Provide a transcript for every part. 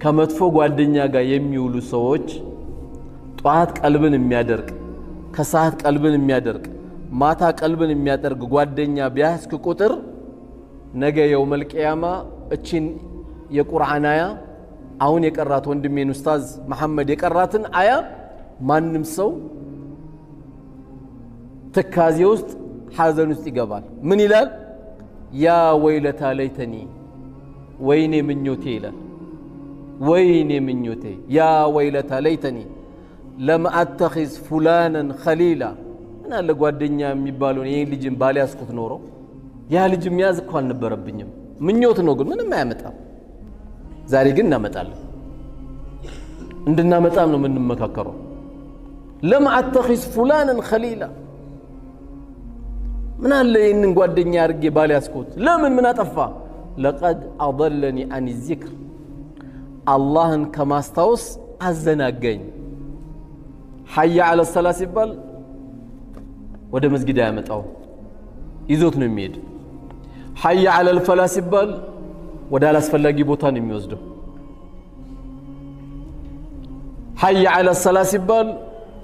ከመጥፎ ጓደኛ ጋር የሚውሉ ሰዎች ጧት ቀልብን የሚያደርቅ ከሰዓት ቀልብን የሚያደርቅ ማታ ቀልብን የሚያደርግ ጓደኛ ቢያስክ ቁጥር ነገ የውመል ቂያማ እቺን የቁርአን አያ አሁን የቀራት ወንድሜን ኡስታዝ መሐመድ የቀራትን አያ ማንም ሰው ትካዜ ውስጥ ሐዘን ውስጥ ይገባል። ምን ይላል? ያ ወይለታ ለይተኒ ወይኔ ምኞቴ ይላል። ወይኔ ምኞቴ ያ ወይለታ ለይተኒ ለም አተኺዝ ፉላናን ኸሊላ ምን አለ ጓደኛ የሚባለውን ይሄን ልጅን ባልያዝኩት ኖሮ ያ ልጅ የሚያዝ እኮ አልነበረብኝም። ምኞት ነው ግን ምንም አያመጣም። ዛሬ ግን እናመጣለን። እንድናመጣም ነው የምንመካከረው። ለም አተኺዝ ፉላናን ኸሊላ ምን አለ ይሄንን ጓደኛ አድርጌ ባልያዝኩት ለምን ምን አጠፋ? ለቀድ አضለኒ አን ዚክር አላህን ከማስታወስ አዘናጋኝ። ሐያ ዐለ ሰላ ሲባል ወደ መስጊድ ያመጣው ይዞት ነው የሚሄድ። ሐያ ዐለል ፈላ ሲባል ወደ አላስፈላጊ ቦታ ነው የሚወስደው። ሐያ ዐለ ሰላ ሲባል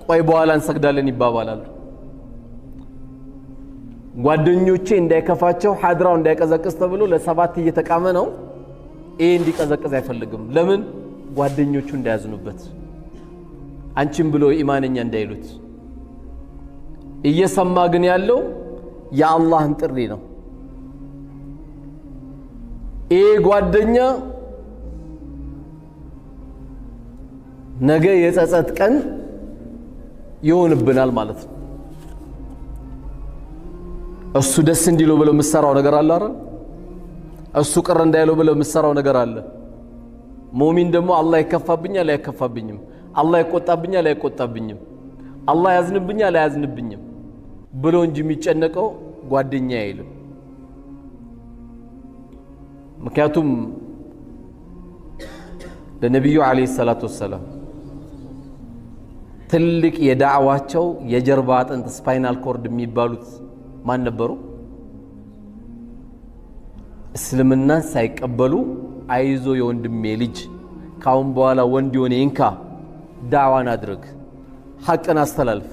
ቆይ በኋላ እንሰግዳለን ይባባላሉ። ጓደኞቼ እንዳይከፋቸው ሐድራው እንዳይቀዘቅዝ ተብሎ ለሰባት እየተቃመ ነው። ይሄ እንዲቀዘቅዝ አይፈልግም። ለምን? ጓደኞቹ እንዳያዝኑበት አንቺም ብሎ ኢማንኛ እንዳይሉት። እየሰማ ግን ያለው የአላህን ጥሪ ነው። ይሄ ጓደኛ ነገ የጸጸት ቀን ይሆንብናል ማለት ነው። እሱ ደስ እንዲለው ብለው የምትሰራው ነገር አለ አይደል? እሱ ቅር እንዳይለው ብለው የምትሰራው ነገር አለ። ሙእሚን ደግሞ አላህ ይከፋብኛል አይከፋብኝም፣ አላህ ይቆጣብኛል አይቆጣብኝም፣ አላህ ያዝንብኛል አያዝንብኝም ብሎ እንጂ የሚጨነቀው ጓደኛ አይልም። ምክንያቱም ለነብዩ አለይሂ ሰላቱ ወሰላም ትልቅ የዳዕዋቸው የጀርባ አጥንት ስፓይናል ኮርድ የሚባሉት ማን ነበሩ? እስልምናን ሳይቀበሉ አይዞ የወንድሜ ልጅ ካሁን በኋላ ወንድ የሆነ ይንካ፣ ዳዕዋን አድርግ፣ ሐቅን አስተላልፍ፣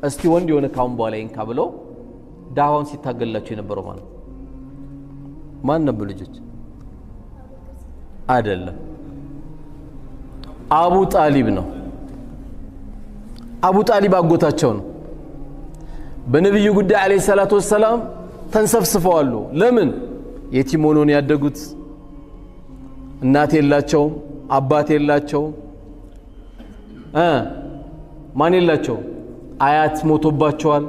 እስቲ ወንድ የሆነ ካሁን በኋላ ይንካ ብለው ዳዕዋን ሲታገላቸው የነበረው ማለት ማን ነበር? ልጆች አይደለም፣ አቡ ጣሊብ ነው። አቡ ጣሊብ አጎታቸው ነው። በነብዩ ጉዳይ አለይሂ ሰላቱ ወሰላም ተንሰፍስፈዋሉ። ለምን? የቲም ሆነው ነው ያደጉት። እናት የላቸውም፣ አባት የላቸውም፣ ማን የላቸው? አያት ሞቶባቸዋል።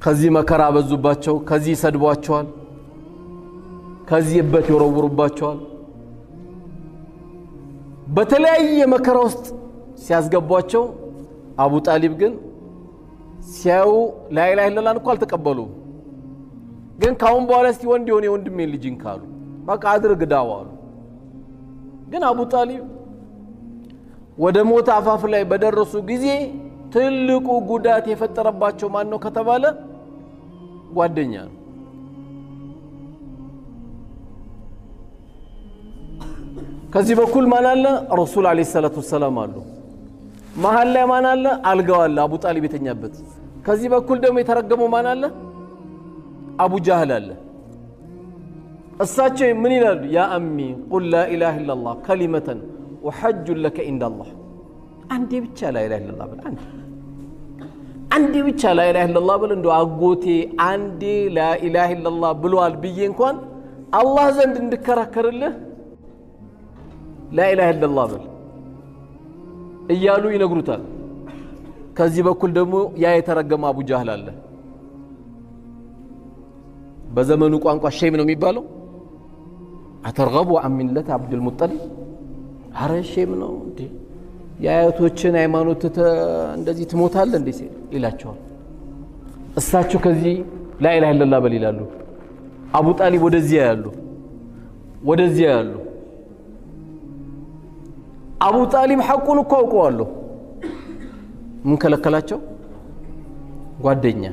ከዚህ መከራ በዙባቸው፣ ከዚህ ይሰድቧቸዋል፣ ከዚህ እበት ይወረውሩባቸዋል። በተለያየ መከራ ውስጥ ሲያስገቧቸው አቡ ጣሊብ ግን ሲያዩ ላኢላሃ ኢለላህ እኮ አልተቀበሉም። ግን ካሁን በኋላ እስቲ ወንድ የሆነ ወንድሜን ልጅን ካሉ በቃ አድርግ ዳዋ አሉ። ግን አቡ ጣሊብ ወደ ሞት አፋፍ ላይ በደረሱ ጊዜ ትልቁ ጉዳት የፈጠረባቸው ማን ነው ከተባለ ጓደኛ ነው። ከዚህ በኩል ማን አለ? ረሱል አለይሂ ሰላቱ ወሰላም አሉ። መሃል ላይ ማን አለ? አልጋው አለ አቡ ጣሊብ የተኛበት። ከዚህ በኩል ደግሞ የተረገመው ማን አለ? አቡ ጃህል አለ። እሳቸው ምን ይላሉ? ያ አሚ ቁል ላ ኢላሃ ኢላላህ ከሊመተን ወሐጁ ለከ ኢንደላህ። አንዴ ብቻ ላ ኢላሃ ኢላላህ በል፣ አንዴ ብቻ ላ ኢላሃ ኢላላህ በል። እንደው አጎቴ አንዴ ላ ኢላሃ ኢላላህ ብሏል ብዬ እንኳን አላህ ዘንድ እንድከራከርልህ ላ ኢላሃ ኢላላህ በል እያሉ ይነግሩታል። ከዚህ በኩል ደግሞ ያ የተረገመ አቡ ጃህል አለ። በዘመኑ ቋንቋ ሼም ነው የሚባለው። አተርገቡ አን ሚለተ አብዱል ሙጠሊብ። አረ ሼም ነው እንዴ የአያቶችን ሃይማኖት እንደዚህ ትሞታለህ እንዴ ይላቸዋል። እሳቸው ከዚህ ላ ኢላሃ ኢለላህ በል ይላሉ። አቡ ጣሊብ ወደዚያ ያሉ አቡ ጣሊብ ሐቁን እኮ አውቀዋለሁ። ምን ከለከላቸው? ጓደኛ